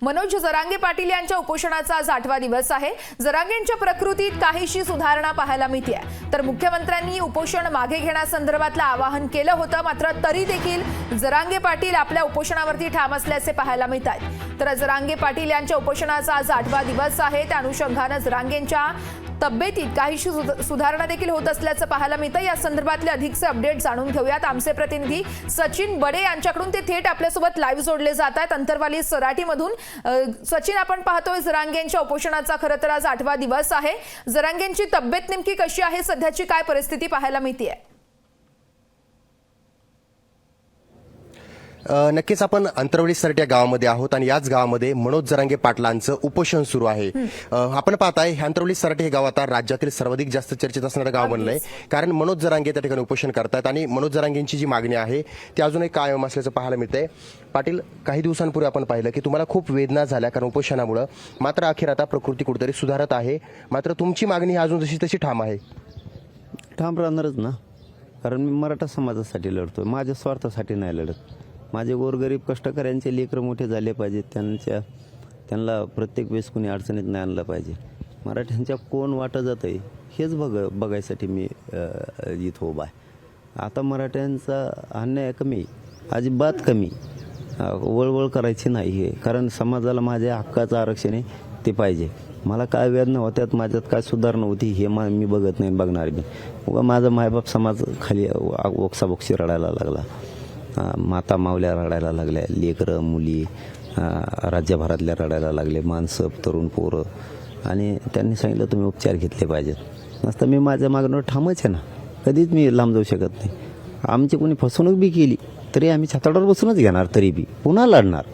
मनोज जरांगे पाटील यांच्या उपोषणाचा आज 8वा दिवस आहे। जरांगेंच्या प्रकृतीत काहीशी सुधारणा पाहायला मिळते तर मुख्यमंत्र्यांनी उपोषण मागे घेण्यासंदर्भातलं आवाहन केलं होतं, मात्र तरी देखील जरांगे पाटील आपल्या उपोषणावरती ठाम असल्याचे पाहायला मिळतात। तर जरांगे पाटील यांच्या उपोषणाचा आज 8वा दिवस आहे, त्या अनुषंगाने जरांगेंच्या तब्येतीत काहीशी सुधारणा देखील होत असल्याचं पाहायला मिळतं। या संदर्भातले अधिकचे अपडेट जाणून घेऊयात। आमचे प्रतिनिधी सचिन बडे यांच्याकडून ते थेट आपल्यासोबत लाईव्ह जोडले जात आहेत अंतरवाली सराटीमधून। सचिन, आपण पाहतोय जरांगेंच्या उपोषणाचा खरं तर आज 8वा दिवस आहे। जरांगेंची तब्येत नेमकी कशी आहे, सध्याची काय परिस्थिती पाहायला मिळते? नक्कीच आपण अंतरवली सरट या गावामध्ये आहोत आणि याच गावामध्ये मनोज जरांगे पाटलांचं उपोषण सुरू आहे। आपण पाहताय अंतरवली सरट हे गाव आता राज्यातील सर्वाधिक जास्त चर्चेत असणारं गाव बनलंय, कारण मनोज जरांगे त्या ठिकाणी उपोषण करतात आणि मनोज जरांगेंची जी मागणी आहे ती अजूनही कायम असल्याचं पाहायला मिळतंय। पाटील, काही दिवसांपूर्वी आपण पाहिलं की तुम्हाला खूप वेदना झाल्या कारण उपोषणामुळे, मात्र अखेर आता प्रकृती कुठेतरी सुधारत आहे, मात्र तुमची मागणी अजून जशी तशी ठाम आहे। ठाम राहणारच ना, कारण मी मराठा समाजासाठी लढतोय, माझ्या स्वार्थासाठी नाही लढत। माझे गोरगरीब कष्टकऱ्यांचे लेकरं मोठे झाले पाहिजेत, त्यांना प्रत्येक वेळेस कोणी अडचणीत नाही आणलं पाहिजे। मराठ्यांच्या कोण वाटं जात आहे हेच बघायसाठी मी इथं उभा आहे। आता मराठ्यांचा अन्याय कमी, अजिबात कमी, वळवळ करायची नाही आहे, कारण समाजाला माझ्या हक्काचं आरक्षण आहे ते पाहिजे। मला काय वेदना होत्यात, माझ्यात काय सुधारणा होती हे मी बघत नाही, बघणार मी। व माझा मायबाप समाज खाली ओक्साबोक्षी रडायला लागला, माता मावल्या रडायला लागल्या, लेकरं मुली राज्यभरातल्या रडायला लागले, माणसं तरुण पोरं, आणि त्यांनी सांगितलं तुम्ही उपचार घेतले पाहिजेत। नसतं मी माझ्या मागणं ठामच आहे ना, कधीच मी लांब जाऊ शकत नाही। आमची कोणी फसवणूक बी केली तरी आम्ही छाताडावर बसूनच घेणार, तरी बी पुन्हा लढणार,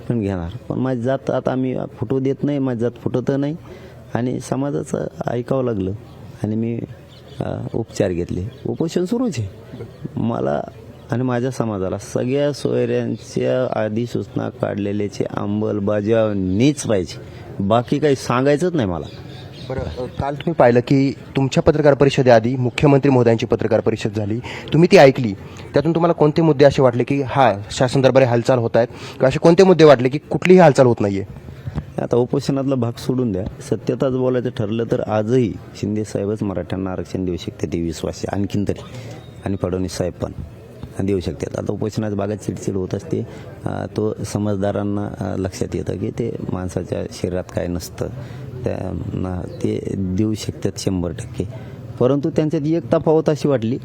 पण घेणार। पण माझी जात आता आम्ही फुटू देत नाही, माझी जात फुटत नाही, आणि समाजाचं ऐकावं लागलं आणि मी उपचार घेतले। उपोषण सुरूच आहे। मला आणि माझ्या समाजाला सगळ्या सोयऱ्यांच्या अधिसूचना काढलेल्याची अंमलबजावणीच पाहिजे, बाकी काही सांगायचंच नाही मला। बरं, काल तुम्ही पाहिलं की तुमच्या पत्रकार परिषदेआधी मुख्यमंत्री महोदयांची पत्रकार परिषद झाली, तुम्ही ती ऐकली, त्यातून तुम्हाला कोणते मुद्दे असे वाटले की शासन दरबारी हालचाल होत आहेत, किंवा असे कोणते मुद्दे वाटले की कुठलीही हालचाल होत नाहीये? आता उपोषणातला भाग सोडून द्या, सत्यताच बोलायचं ठरलं तर आजही शिंदे साहेबच मराठ्यांना आरक्षण देऊ शकते, ते विश्वास आहे आणखीन तरी, आणि फडणवीस साहेब पण देऊ शकतात। आता उपोषणाच्या भागात चिडचिड होत असते, तो समजदारांना लक्षात येतं की ते माणसाच्या शरीरात काय नसतं, ते देऊ शकतात 100%। परंतु त्यांच्यात एक तफावत अशी वाटली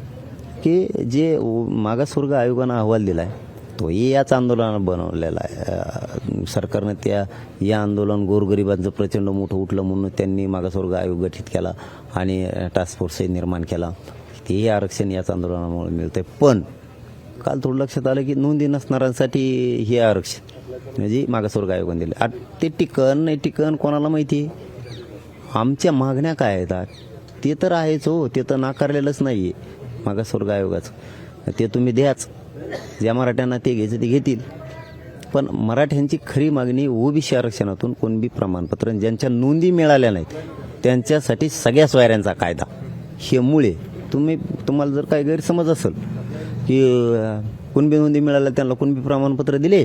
की जे मागासवर्ग आयोगानं अहवाल दिला आहे तोही याच आंदोलनानं बनवलेला आहे। सरकारनं या आंदोलन गोरगरिबांचं प्रचंड मोठं उठलं म्हणून त्यांनी मागासवर्ग आयोग गठीत केला आणि टास्क फोर्सही निर्माण केला, तेही आरक्षण याच आंदोलनामुळे मिळतंय। पण काल थोडं लक्षात आलं की नोंदी नसणाऱ्यांसाठी हे आरक्षण म्हणजे मागासवर्ग आयोगाने दिले, ते टिकन नाही टिकन कोणाला माहिती। आमच्या मागण्या काय आहेत ते तर आहेच हो, ते तर नाकारलेलंच नाही आहे मागासवर्ग आयोगाचं, ते तुम्ही द्याच, ज्या मराठ्यांना ते घ्यायचं ते घेतील। पण मराठ्यांची खरी मागणी ओबीसी आरक्षणातून कुणबी प्रमाणपत्र ज्यांच्या नोंदी मिळाल्या नाहीत त्यांच्यासाठी सगळ्या सोयऱ्यांचा कायदा हे मुळे। तुम्हाला जर काही गैरसमज असेल की कुणबी नोंदी मिळाल्या त्यांना कुणबी प्रमाणपत्र दिले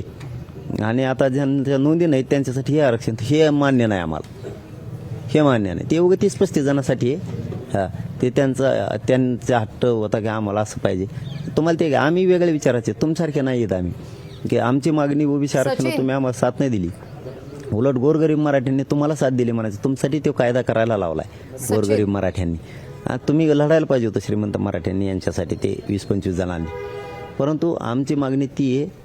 आणि आता ज्यांच्या नोंदी नाहीत त्यांच्यासाठी हे आरक्षण, हे मान्य नाही आम्हाला, हे मान्य नाही। ते उगा 30-35 जणांसाठी आहे, ते त्यांचा हट्ट होता की आम्हाला असं पाहिजे। तुम्हाला ते आम्ही वेगळे विचारायचे, तुमच्यासारखे नाही आहेत आम्ही, की आमची मागणी ओबीसी आरक्षण तुम्ही आम्हाला साथ नाही दिली, उलट गोरगरीब मराठ्यांनी तुम्हाला साथ दिली म्हणायचं, तुमच्यासाठी तो कायदा करायला लावलाय गोरगरीब मराठ्यांनी। तुम्ही लढायला पाहिजे होतं श्रीमंत मराठ्यांनी यांच्यासाठी, ते 20-25 जणांनी। परंतु आमची मागणी ती आहे,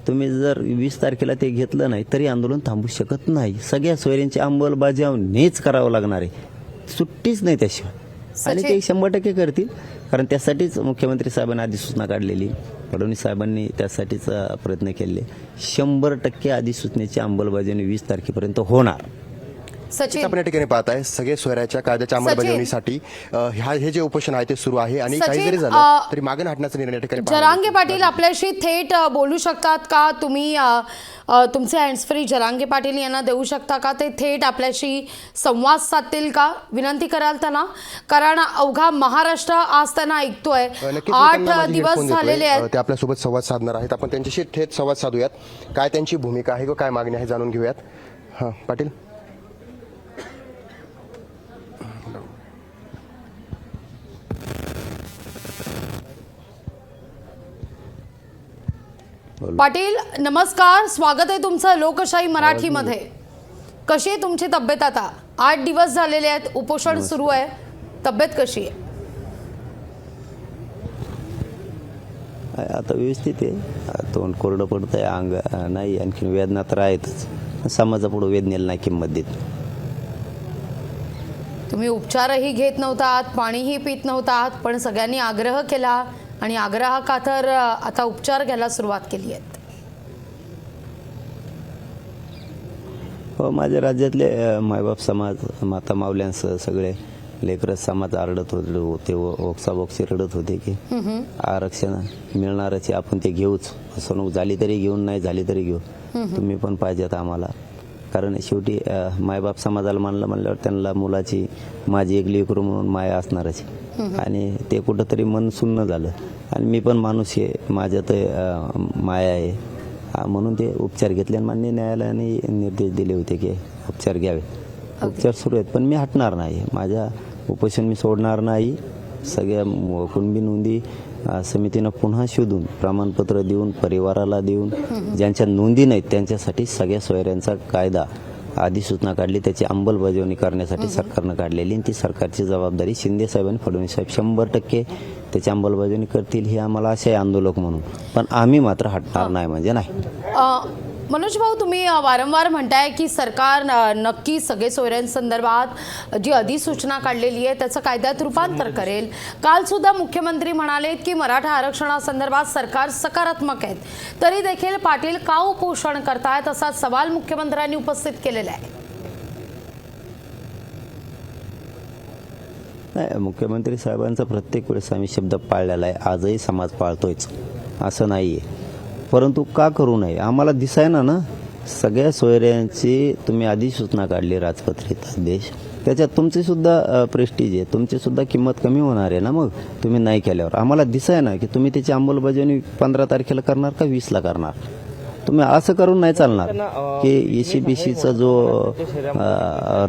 तुम्ही जर 20 तारखेला ते घेतलं नाही तरी आंदोलन थांबू शकत नाही, सगळ्या सोयऱ्यांची अंमलबजावणीच करावं लागणार आहे, सुट्टीच नाही त्याशिवाय, आणि ते 100% करतील, कारण त्यासाठीच मुख्यमंत्री साहेबांनी अधिसूचना काढलेली, फडणवीस साहेबांनी त्यासाठीच प्रयत्न केले। 100% अधिसूचनेची अंमलबजावणी 20 तारखेपर्यंत होणार, सचिन आपण या ठिकाणी पाहताय सगळे सोयऱ्याच्या कायद्याच्या अंमलबजावणीसाठी हे जे उपोषण आहे ते सुरू आहे आणि काही सचिन, जरी झालं तरी मागे हटण्याचा निर्णय या ठिकाणी पाहायला जरांगे पाटील आपल्याशी थेट बोलू शकतात का? तुम्ही तुमचे हँड्स फ्री जरांगे पाटील यांना देऊ शकता का? ते थेट आपल्याशी संवाद साधतील का? विनंती कराल त्यांना, कारण अवघा महाराष्ट्र आज त्यांना ऐकतोय. नक्कीच 8 त्यांना माझी दिवस हेडफोन देतोय. झालेले आहेत. ते आपल्यासोबत संवाद साधणार आहेत. आपण त्यांच्याशी थेट संवाद साधूयात. काय त्यांची भूमिका आहे किंवा काय मागणी आहे जाणून घेऊयात. हां पाटील, पाटील नमस्कार, स्वागत आहे तुमचं लोकशाही मराठीमध्ये. कशी आहे तुमची तब्येत? आता 8 दिवस झालेले आहेत, उपोषण सुरू आहे, तब्येत कशी आहे? आता व्यवस्थित आहे. तोंड कोरडं पडतंय, अंग नाही, आणखी वेदना तर आहेतच. समाजापुढे वेदनेला नाही किंमत देत. तुम्ही उपचारही घेत नव्हतात, पाणीही पित नव्हतात, पण सगळ्यांनी आग्रह केला आणि आग्रहाखातर आता उपचार घ्यायला सुरुवात केली आहे. हो, माझ्या राज्यातले मायबाप समाज, माता माऊल्यांसह सगळे लेकरं समाज आरडत होते, ओक्साबोक्सी रडत होते की आरक्षण मिळणारच, आपण ते घेऊच. फसवणूक झाली तरी घेऊन, नाही झाली तरी घेऊ, तुम्ही पण पाहिजेत आम्हाला. कारण शेवटी मायबाप समाजाला मानलं म्हणल्यावर त्यांना मुलाची माझी एक लेकरू म्हणून माया असणारच. आणि ते कुठंतरी मन सुन्न झालं. आणि मी पण माणूस आहे, माझ्यात माया आहे, म्हणून ते उपचार घेतले. आणि माननीय न्यायालयाने निर्देश दिले होते की उपचार घ्यावे. उपचार सुरू आहेत, पण मी हटणार नाही. माझ्या उपोषण मी सोडणार नाही. सगळ्या कुणबी नोंदी समितीनं पुन्हा शोधून प्रमाणपत्र देऊन, परिवाराला देऊन, ज्यांच्या नोंदी नाहीत त्यांच्यासाठी सगळ्या सोयऱ्यांचा कायदा अधिसूचना काढली, त्याची अंमलबजावणी करण्यासाठी सरकारनं काढलेली. आणि ती सरकारची जबाबदारी शिंदे साहेब आणि फडणवीस साहेब 100% त्याची अंमलबजावणी करतील, ही आम्हाला आशा आहे आंदोलक म्हणून. पण आम्ही मात्र हटणार नाही म्हणजे नाही. मनोज भाऊ, तुम्ही वारंवार म्हणताय की सरकार नक्की सगळे सोयऱ्यांसंदर्भात जी अधिसूचना काढलेली आहे त्याचं कायद्यात रूपांतर करेल. काल सुद्धा मुख्यमंत्री म्हणालेत की मराठा आरक्षणासंदर्भात सरकार सकारात्मक आहेत, तरी देखील पाटील का उपोषण करतायत असा सवाल मुख्यमंत्र्यांनी उपस्थित केलेला आहे. नाही, मुख्यमंत्री साहेबांचा प्रत्येक वेळेस आम्ही शब्द पाळलेला आहे. आजही समाज पाळतोयच, असं नाही आहे. परंतु का करू नये? आम्हाला दिसायना ना सगळ्या सोयऱ्यांची तुम्ही अधिसूचना काढली, राजपत्रित आदेश, त्याच्यात तुमची सुद्धा प्रेस्टीज आहे, तुमची सुद्धा किंमत कमी होणार आहे ना. मग तुम्ही नाही केल्यावर आम्हाला दिसायना की तुम्ही त्याची अंमलबजावणी 15 तारखेला करणार का 20ला करणार. तुम्ही असं करून नाही चालणार की ECBCचा जो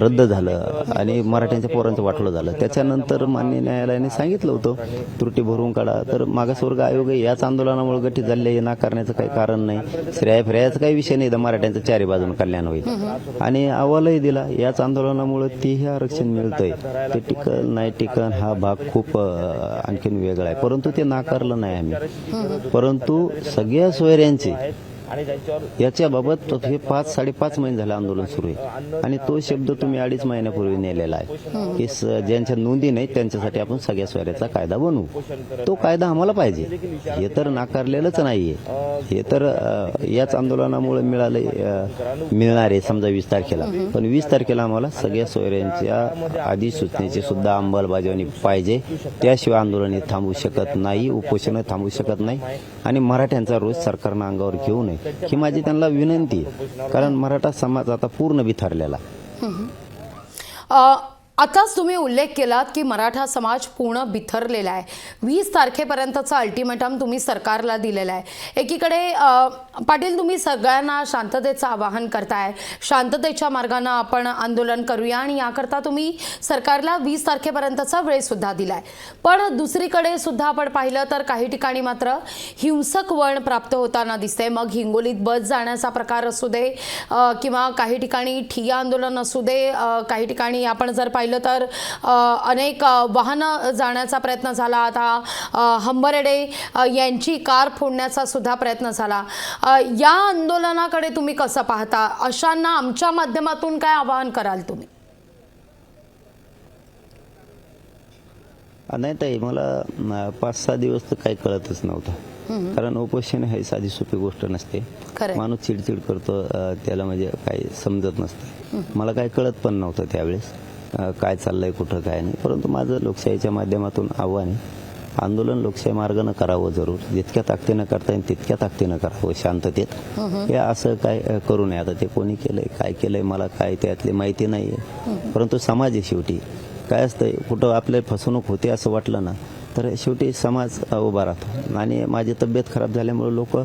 रद्द झालं आणि मराठ्यांच्या पोरांचं वाटलं झालं, त्याच्यानंतर माननीय न्यायालयाने सांगितलं होतं त्रुटी भरून काढा. तर मागासवर्ग आयोग याच आंदोलनामुळे गठीत झाले, नाकारण्याचं काही कारण नाही. फिर्याचा काही विषय नाही, तर मराठ्यांचं चारी बाजून कल्याण होईल. आणि अहवालही दिला, याच आंदोलनामुळे तेही आरक्षण मिळतंय. ते टिकल नाही टिकल हा भाग खूप आणखीन वेगळा आहे, परंतु ते नाकारलं नाही आम्ही. परंतु सगळ्या सोयऱ्यांचे याच्याबाबत हे 5-5.5 महिने झाले आंदोलन सुरू आहे. आणि तो शब्द तुम्ही 2.5 महिन्यापूर्वी नेलेला आहे की ज्यांच्या नोंदी नाहीत त्यांच्यासाठी आपण सगळ्या सोयऱ्याचा कायदा बनवू. तो कायदा आम्हाला पाहिजे, हे तर नाकारलेलंच नाहीये. हे तर याच आंदोलनामुळे मिळणार आहे समजा 20 तारखेला. पण 20 तारखेला आम्हाला सगळ्या सोयऱ्यांच्या अधिसूचनेची सुद्धा अंमलबजावणी पाहिजे. त्याशिवाय आंदोलन हे थांबू शकत नाही, उपोषण थांबू शकत नाही. आणि मराठ्यांचा रोज सरकारनं अंगावर घेऊ नये ही माझी त्यांना विनंती आहे. कारण मराठा समाज आता पूर्ण बिथरलेला. आताच तुम्ही उल्लेख केलात की मराठा समाज पूर्ण बिथरलेला आहे. 20 तारखेपर्यंतचा अल्टिमेटम तुम्ही सरकारला दिलेला आहे. एकीकडे पाटील, तुम्ही सगळ्यांना शांततेचं आवाहन करताय, शांततेच्या मार्गाने आपण आंदोलन करूया, आणि याकरता तुम्ही सरकारला 20 तारखेपर्यंतचा वेळ सुद्धा दिलाय. पण दुसरीकडे सुद्धा आपण पाहिलं तर काही ठिकाणी मात्र हिंसक वळण प्राप्त होताना दिसते. मग हिंगोलीत बस जाण्याचा प्रकार असू दे किंवा काही ठिकाणी ठिय्या आंदोलन असू दे, काही ठिकाणी आपण जर पाहिलं तर अनेक वाहनं जाण्याचा प्रयत्न झाला. आता हंबर्डे यांची कार फोडण्याचा सुद्धा प्रयत्न झाला. या आंदोलनाकडे तुम्ही कसं पाहता? अशांना आमच्या माध्यमातून काय आवाहन कराल तुम्ही? नाही ताई, मला 5-6 दिवस तर काही कळतच नव्हतं. कारण उपोषण हे साधी सोपी गोष्ट नसते. खरंय. माणूस चिडचिड करतो, त्याला म्हणजे काही समजत नसतं. मला काही कळत पण नव्हतं त्यावेळेस काय चाललंय कुठं काय नाही. परंतु माझं लोकशाहीच्या माध्यमातून आव्हान आहे, आंदोलन लोकशाही मार्गानं करावं जरूर, जितक्या ताकदीनं करता येईल तितक्या ताकदीनं करावं शांततेत. हे असं काय करू नये. आता ते कोणी केलंय काय केलंय मला काय त्यातली माहिती नाहीये, परंतु समाज आहे शेवटी. काय असतंय कुठं आपले फसवणूक होते असं वाटलं ना तर शेवटी समाज उभा राहतो. आणि माझी तब्येत खराब झाल्यामुळे लोक,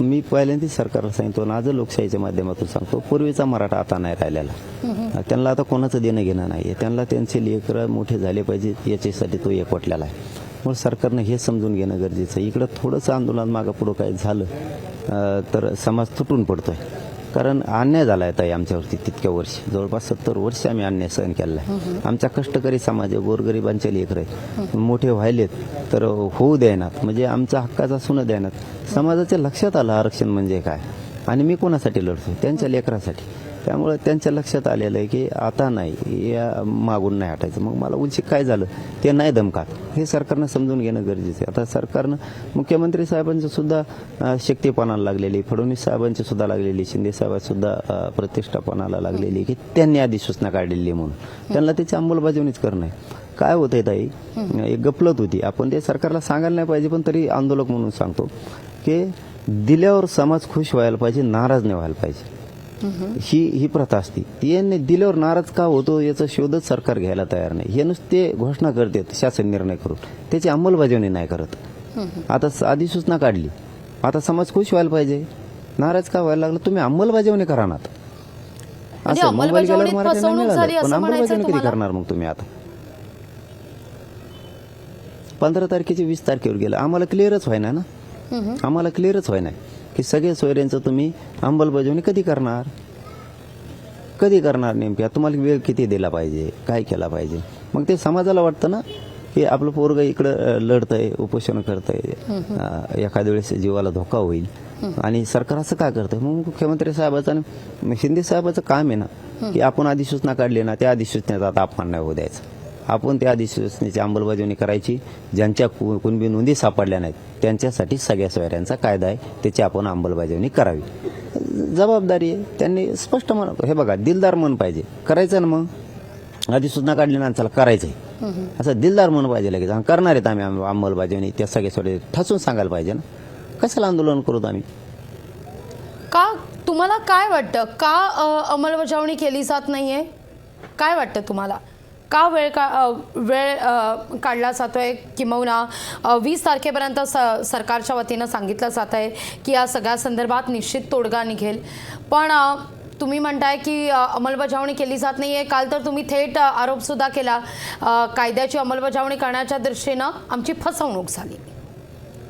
मी पहिल्यांदाच सरकारला सांगतो आणि आज लोकशाहीच्या माध्यमातून सांगतो, पूर्वीचा मराठा आता नाही राहिलेला. त्यांना आता कोणाचं देणं घेणं नाही. त्यांना त्यांचे लेकरं मोठे झाले पाहिजे याच्यासाठी तो एकवटलेला आहे. मग सरकारनं हे समजून घेणं गरजेचं आहे. इकडं थोडंसं आंदोलन मागं पुढं काय झालं तर समाज तुटून पडतोय. कारण अन्याय झाला आहे ताई आमच्यावरती तितक्या वर्ष, जवळपास 70 वर्ष आम्ही अन्याय सहन केलेला आहे. आमचा कष्टकरी समाज आहे, गोरगरिबांचे लेकरं आहेत, मोठे व्हायलेत तर होऊ द्यायनात, म्हणजे आमचा हक्काचा सुनं द्यायनात. समाजाच्या लक्षात आलं आरक्षण म्हणजे काय आणि मी कोणासाठी लढतो, त्यांच्या लेकरासाठी. त्यामुळे त्यांच्या लक्षात आलेलं आहे की आता नाही, या मागून नाही हटायचं. मग मला उलशी काय झालं ते नाही दमकात, हे सरकारनं समजून घेणं गरजेचं आहे. आता सरकारनं मुख्यमंत्री साहेबांचं सुद्धा शक्तीपणाला लागलेली, फडणवीस साहेबांची सुद्धा लागलेली, शिंदे साहेबांची सुद्धा प्रतिष्ठापणाला लागलेली की त्यांनी आधी सूचना काढलेली म्हणून त्यांना त्याची अंमलबजावणीच करणं आहे. काय होतंय ताई, एक गफलत होती. आपण ते सरकारला सांगायला नाही पाहिजे, पण तरी आंदोलक म्हणून सांगतो की दिल्यावर समाज खुश व्हायला पाहिजे, नाराज नाही व्हायला पाहिजे. ही प्रथा असती. ती दिल्यावर नाराज का होतो याचा शोधच सरकार घ्यायला तयार नाही. हे नुसते घोषणा करतात शासन निर्णय करून, त्याची अंमलबजावणी नाही करत. आता आधी सूचना काढली, आता समाज खुश व्हायला पाहिजे, नाराज का व्हायला लागला, तुम्ही अंमलबजावणी करा ना. म्हणजे असं मोबाईल गेल्यावर अंमलबजावणीत मराठ्यांना फसवणूक झाली मिळालं, पण असं अंमलबजावणी म्हणायचं कधी तुम्हाला? करणार मग तुम्ही? आता 15 तारखेचे 20 तारखेवर गेलं, आम्हाला क्लिअरच व्हायना ना. आम्हाला क्लिअरच व्हायना की सगळे सोयऱ्यांचं तुम्ही अंमलबजावणी कधी करणार, कधी करणार नेमक्या, तुम्हाला वेळ किती दिला पाहिजे, काय केला पाहिजे. मग ते समाजाला वाटतं ना की आपलं पोरगं इकडं लढतंय, उपोषण करतंय, एखाद्या वेळेस जीवाला धोका होईल आणि सरकार असं काय करतंय. मग मुख्यमंत्री साहेबाचं आणि शिंदे साहेबाचं काम आहे ना की आपण अधिसूचना काढली ना, त्या अधिसूचनेचा आता अपमान नाही होऊ द्यायचा. आपण त्या अधिसूचनेची अंमलबजावणी करायची. ज्यांच्या कुणबी नोंदी सापडल्या नाहीत त्यांच्यासाठी सगळ्या सोयऱ्यांचा कायदा आहे, त्याची आपण अंमलबजावणी करावी. जबाबदारी आहे. त्यांनी स्पष्ट म्हण, हे बघा दिलदार मन पाहिजे, करायचं ना. मग अधिसूचना काढली ना चला करायचंय असं दिलदार मन पाहिजे लगेच, करणार आहेत आम्ही अंमलबजावणी, त्या सगळे सोयरे ठसून सांगायला पाहिजे ना. कशाला आंदोलन करूत आम्ही? का तुम्हाला काय वाटतं, का अंमलबजावणी केली जात नाहीये? काय वाटतं तुम्हाला, का वेळ काढला जातोय? किंबहुना 20 तारखेपर्यंत सरकारच्या वतीनं सांगितलं जात आहे की या सगळ्या संदर्भात निश्चित तोडगा निघेल, पण तुम्ही म्हणताय की अंमलबजावणी केली जात नाहीये. काल तर तुम्ही थेट आरोप सुद्धा केला, कायद्याची अंमलबजावणी करण्याच्या दृष्टीनं आमची फसवणूक झाली.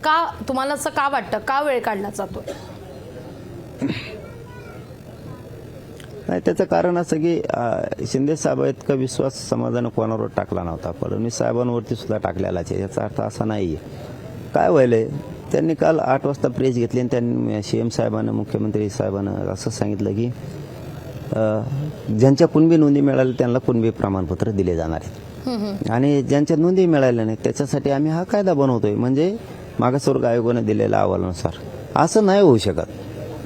का तुम्हाला असं का वाटतं, का वेळ काढला जातोय? नाही, त्याचं कारण असं की शिंदे साहेब इतका विश्वास समाजानं कोणावर टाकला नव्हता, फडणवीस साहेबांवरती सुद्धा टाकलेलाच आहे. याचा अर्थ असा नाही आहे. काय व्हायलंय, त्यांनी काल 8 वाजता प्रेस घेतली आणि त्यांनी सीएम साहेबांना, मुख्यमंत्री साहेबांना असं सांगितलं की ज्यांच्या कुणबी नोंदी मिळाल्या त्यांना कुणबी प्रमाणपत्र दिले जाणार आहेत आणि ज्यांच्या नोंदी मिळाल्या नाहीत त्याच्यासाठी आम्ही हा कायदा बनवतोय. म्हणजे मागासवर्ग आयोगाने दिलेल्या अहवालानुसार असं नाही होऊ शकत,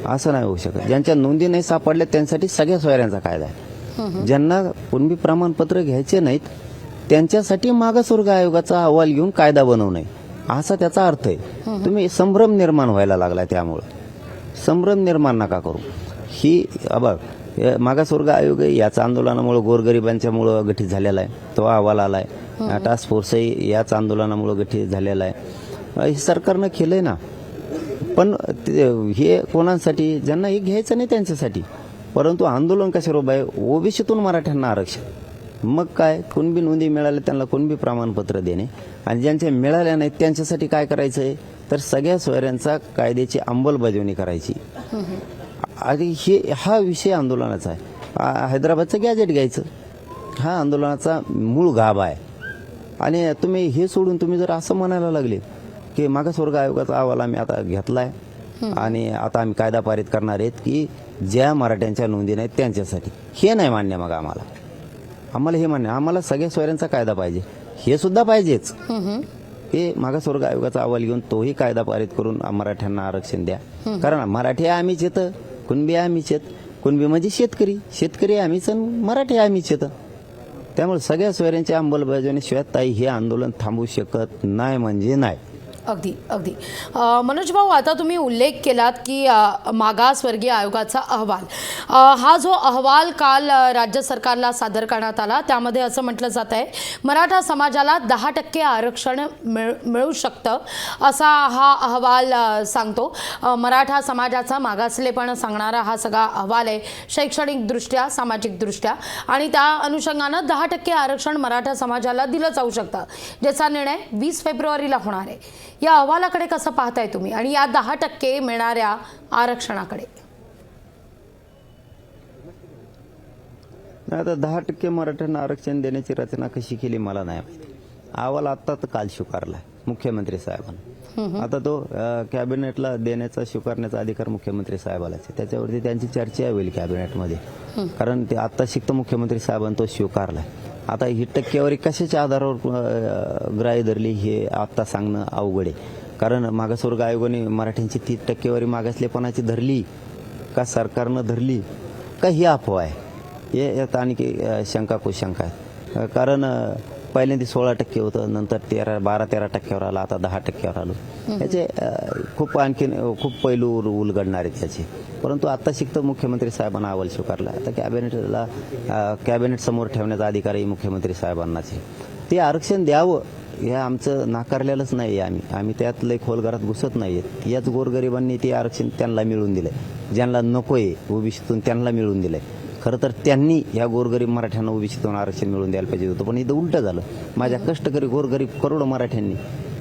असं नाही होऊ शकत. ज्यांच्या नोंदी नाही सापडल्या त्यांसाठी सगळ्या सोयऱ्यांचा कायदा आहे. ज्यांना कुणबी प्रमाणपत्र घ्यायचे नाहीत त्यांच्यासाठी मागासवर्ग आयोगाचा अहवाल घेऊन कायदा बनवू नये, असा त्याचा अर्थ आहे. तुम्ही संभ्रम निर्माण व्हायला लागला, त्यामुळं संभ्रम निर्माण नका करू. ही बघ, मागासवर्ग आयोग याच आंदोलनामुळे गोरगरिबांच्यामुळं गठीत झालेला आहे, तो अहवाल आलाय. टास्क फोर्सही याच आंदोलनामुळे गठीत झालेला आहे. हे सरकारनं केलंय ना, पण हे कोणासाठी, ज्यांना हे घ्यायचं नाही त्यांच्यासाठी. परंतु आंदोलन कशावर उभं आहे, ओबीसीतून मराठ्यांना आरक्षण. मग काय, कुणबी नोंदी मिळाल्या त्यांना कुणबी प्रमाणपत्र देणे आणि ज्यांच्या मिळाल्या नाहीत त्यांच्यासाठी काय करायचं आहे तर सगळ्या सोयऱ्यांचा कायद्याची अंमलबजावणी करायची. आणि हा विषय आंदोलनाचा आहे. हैदराबादचं गॅजेट घ्यायचं हा आंदोलनाचा मूळ गाभा आहे. आणि तुम्ही हे सोडून तुम्ही जर असं म्हणायला लागले की मागासवर्ग आयोगाचा अहवाल आम्ही आता घेतलाय आणि आता आम्ही कायदा पारित करणार आहेत की ज्या मराठ्यांच्या नोंदी नाहीत त्यांच्यासाठी, हे नाही मान्य. मग आम्हाला हे मान्य, आम्हाला सगळ्या सोयऱ्यांचा कायदा पाहिजे, हे सुद्धा पाहिजेच, हे मागासवर्ग आयोगाचा अहवाल घेऊन तोही कायदा पारित करून मराठ्यांना आरक्षण द्या. कारण मराठी आम्हीच येतं, कुणबी आम्हीच येत. कुणबी म्हणजे शेतकरी आम्हीच आणि मराठी आम्हीच येतं. त्यामुळे सगळ्या सोयऱ्यांच्या अंमलबजावणीशिवाय ताई हे आंदोलन थांबू शकत नाही म्हणजे नाही. अगदी अगदी मनोज भाऊ, आता तुम्ही उल्लेख केलात की मागासवर्गीय आयोगाचा अहवाल, हा जो अहवाल काल राज्य सरकारला सादर करण्यात आला त्यामध्ये असं म्हटलं जात आहे मराठा समाजाला 10% आरक्षण मिळू शकतं असा हा अहवाल सांगतो. मराठा समाजाचा मागासलेपण सांगणारा हा सगळा अहवाल आहे, शैक्षणिकदृष्ट्या सामाजिकदृष्ट्या, आणि त्या अनुषंगानं 10% आरक्षण मराठा समाजाला दिलं जाऊ शकतं, ज्याचा निर्णय 20 फेब्रुवारीला होणार आहे. या अहवालाकडे कसं पाहताय तुम्ही आणि या 10% मिळणाऱ्या आरक्षणाकडे? आता 10% मराठ्यांना आरक्षण देण्याची रचना कशी केली मला नाही माहिती. अहवाल आत्ता तर काल स्वीकारला मुख्यमंत्री साहेबांना. आता तो कॅबिनेटला देण्याचा स्वीकारण्याचा अधिकार मुख्यमंत्री साहेबालाच आहे. त्याच्यावरती त्यांची चर्चा होईल कॅबिनेटमध्ये, कारण ते आत्ता शिक्त मुख्यमंत्री साहेबांनी तो स्वीकारलाय. आता ही टक्केवारी कशाच्या आधारावर ग्राह्य धरली हे आता सांगणं अवघड आहे. कारण मागासवर्ग आयोगाने मराठ्यांची ती टक्केवारी मागासलेपणाची धरली का सरकारनं धरली का ही अफवा आहे, हे यात आणखी शंका कुशंका आहे. कारण पहिल्यांदा 16% होतं, नंतर 12-13% आलं, आता 10% आलं. याचे आणखीन खूप पैलू उलगडणार आहेत त्याचे. परंतु आता शिक्त मुख्यमंत्री साहेबांना अहवाल स्वीकारला. आता कॅबिनेट समोर ठेवण्याचा अधिकारही मुख्यमंत्री साहेबांनाच आहे. ते आरक्षण द्यावं हे आमचं नाकारलेलंच नाही. आम्ही त्यात लय खोलगरात घुसत नाहीयेत. याच गोरगरिबांनी ते आरक्षण त्यांना मिळवून दिलंय, ज्यांना नकोय ओबीसीतून त्यांना मिळवून दिलंय. खरं तर त्यांनी या गोरगरीब मराठ्यांना ओबीसीतून आरक्षण मिळवून द्यायला पाहिजे होतं, पण इथं उलटं झालं. माझ्या कष्टकरी गोरगरीब करोडो मराठ्यांनी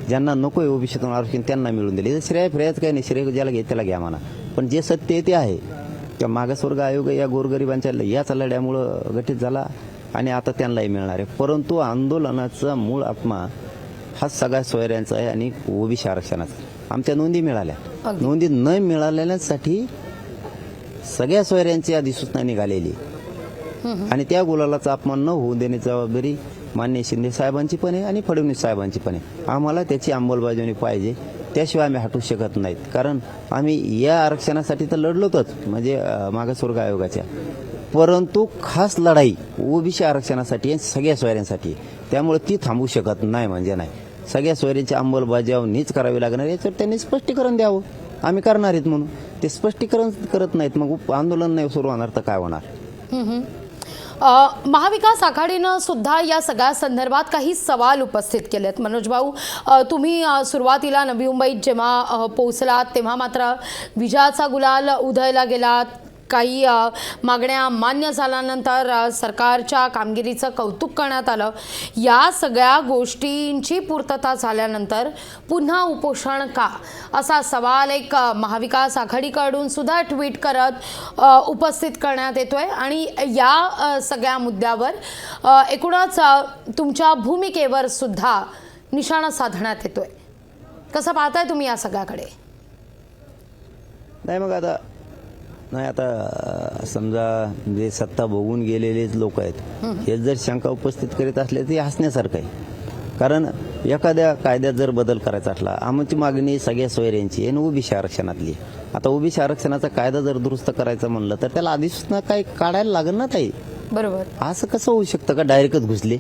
ज्यांना नकोय ओबीसीतून आरक्षण त्यांना मिळवून दिले. श्रेयाच काही नाही, श्रेय ज्याला घे त्याला घ्या म्हणा. पण जे सत्य ते आहे त्या मागासवर्ग आयोग या गोरगरिबांच्या याच लढ्यामुळं गठीत झाला आणि आता त्यांनाही मिळणार आहे. परंतु आंदोलनाचा मूळ आत्मा हा सगळ्या सोयऱ्यांचा आहे आणि ओबीसी आरक्षणाचा. आमच्या नोंदी मिळाल्या, नोंदी न मिळालेल्यांसाठी सगळ्या सोयऱ्यांची अधिसूचना निघालेली आणि त्या गुलालाचा अपमान न होऊ देण्याची जबाबदारी माननीय शिंदे साहेबांची पण आहे आणि फडणवीस साहेबांची पण आहे. आम्हाला त्याची अंमलबजावणी पाहिजे, त्याशिवाय आम्ही हटू शकत नाहीत. कारण आम्ही या आरक्षणासाठी तर लढलोच, म्हणजे मागासवर्ग आयोगाच्या, परंतु खास लढाई ओबीसी आरक्षणासाठी आणि सगळ्या सोयऱ्यांसाठी. त्यामुळे ती थांबू शकत नाही म्हणजे नाही. सगळ्या सोयऱ्यांची अंमलबजावणीच करावी लागणार, याच्यावर त्यांनी स्पष्टीकरण द्यावं. आम्ही करणार आहेत म्हणून ते स्पष्टीकरण करत नाहीत, मग आंदोलन नाही सुरू होणार तर काय होणार? महाविकास आघाडीनं सुद्धा या सगळ्या संदर्भात काही सवाल उपस्थित केलेत. मनोज भाऊ, तुम्ही सुरुवातीला नवी मुंबईत जेव्हा पोहोचलात तेव्हा मात्र विजयाचा गुलाल उधळला गेलात. काही मागण्या मान्य झाल्यानंतर सरकारच्या कामगिरीचं कौतुक करण्यात आलं. या सगळ्या गोष्टींची पूर्तता झाल्यानंतर पुन्हा उपोषण का, असा सवाल एक महाविकास आघाडीकडून सुद्धा ट्विट करत उपस्थित करण्यात येतोय. आणि या सगळ्या मुद्द्यावर एकूणच तुमच्या भूमिकेवर सुद्धा निशाणा साधण्यात येतोय. कसं पाहताय तुम्ही या सगळ्याकडे? नाही, मग आता समजा जे सत्ता भोगून गेलेलेच लोक आहेत हे जर शंका उपस्थित करीत असले तर हसण्यासारखं आहे. कारण एखाद्या कायद्यात जर बदल करायचा असला, आमची मागणी सगळ्या सोयऱ्यांची आणि ओबीसी आरक्षणातली. आता ओबीसी आरक्षणाचा कायदा जर दुरुस्त करायचा म्हणलं तर त्याला अधिसूचना काही काढायला लागेल ना ताई. बरोबर. असं कसं होऊ शकतं का डायरेक्टच घुसले?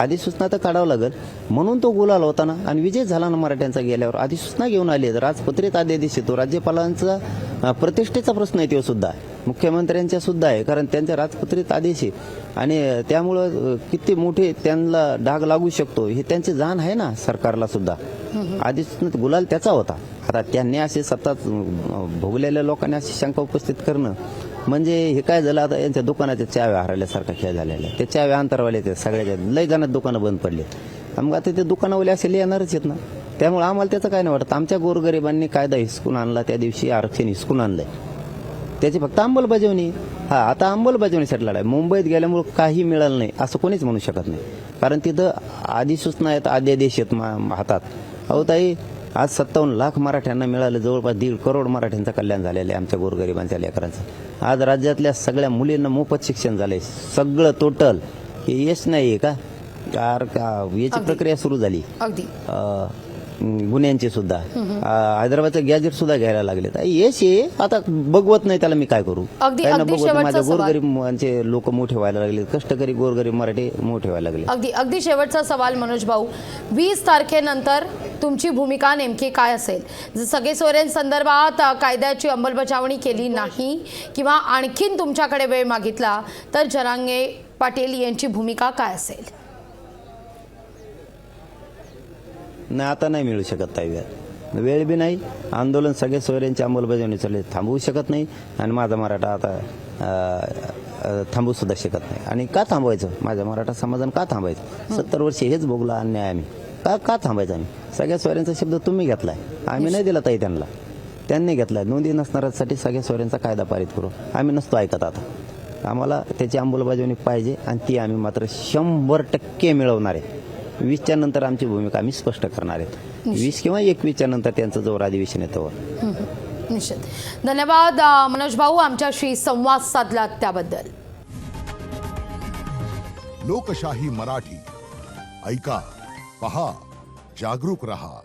अधिसूचना तर काढावं लागेल. म्हणून तो गुलाल होता ना, आणि विजय झाला ना मराठ्यांचा. गेल्यावर अधिसूचना घेऊन आली, राजपत्रित आदेश येतो. राज्यपालांचा प्रतिष्ठेचा प्रश्न आहे तो सुद्धा, मुख्यमंत्र्यांच्या सुद्धा आहे, कारण त्यांच्या राजपत्रित आदेश आहे. आणि त्यामुळं किती मोठे त्यांना डाग लागू शकतो हे त्यांची जाण आहे ना सरकारला सुद्धा. अधिसूचनेत गुलाल त्याचा होता. आता त्यांनी असे सत्ता भोगलेल्या लोकांनी अशी शंका उपस्थित करणं म्हणजे हे काय झालं, आता यांच्या दुकानाच्या चाव्या हरवल्यासारखा खेळ झालेला आहे. ते चाव्या अंतरवाले ते सगळ्याच्या लय जणात दुकानं बंद पडले. मग आता ते दुकानावाले असे येणारच आहेत ना. त्यामुळे आम्हाला त्याचं काय नाही वाटत. आमच्या गोरगरिबांनी कायदा हिसकून आणला, त्या दिवशी आरक्षण हिसकून आणलंय, त्याची फक्त अंमलबजावणी. आता अंमलबजावणीसाठी लढाई. मुंबईत गेल्यामुळे काही मिळालं नाही असं कोणीच म्हणू शकत नाही, कारण तिथं अधिसूचना आहेत, अध्यादेश आहेत हातात. अहो ताई, आज 57 लाख मराठ्यांना मिळालं, जवळपास 1.5 करोड मराठ्यांचं कल्याण झालेलं आहे आमच्या गोरगरिबांच्या लेकरांचं. आज राज्यातल्या सगळ्या मुलींना मोफत शिक्षण झालंय, सगळं टोटल. हे यश नाही आहे का? याची प्रक्रिया सुरू झाली अगदी गुन्ह्यांची सुद्धा हैदराबादचं गॅजेट सुद्धा घ्यायला लागले यश आहे आता बघवत नाही त्याला मी काय करू अगदी त्यांना बघवत शेवटचा माझ्या सवाल. गोरगरीबांचे लोक मोठे व्हायला लागले कष्टकरी गोरगरीब मराठी मोठे व्हायला लागले अगदी शेवटचा सवाल मनोज भाऊ 20 तारखेनंतर तुमची भूमिका नेमकी काय असेल जर सगळे सोयऱ्यांसंदर्भात कायद्याची अंमलबजावणी केली नाही किंवा आणखीन तुमच्याकडे वेळ मागितला तर जरांगे पाटील यांची भूमिका काय असेल? नाही आता नाही मिळू शकत ताई वेळ बी नाही आंदोलन सगळे सोयऱ्यांची अंमलबजावणी चालले थांबवू शकत नाही आणि माझा मराठा आता थांबवू सुद्धा शकत नाही आणि का थांबवायचं माझ्या मराठा समाजानं का थांबायचं 70 वर्ष हेच भोगला अन्याय आम्ही का थांबायचं आम्ही सगळ्या सोयऱ्यांचा शब्द तुम्ही घेतलाय आम्ही नाही दिला ताई त्यांनी घेतलाय नोंदी नसणाऱ्यांसाठी सगळ्या सोयऱ्यांचा कायदा पारित करू आम्ही नसतो ऐकत आता आम्हाला त्याची अंमलबजावणी पाहिजे आणि ती आम्ही मात्र 100% मिळवणार आहे 20च्या नंतर आमची भूमिका आम्ही स्पष्ट करणार आहेत 20 किंवा 21च्या नंतर त्यांचं जोर अधिवेशन येतं निश्चित धन्यवाद मनोज भाऊ आमच्याशी संवाद साधला त्याबद्दल. लोकशाही मराठी ऐका पहा जागरूक रहा.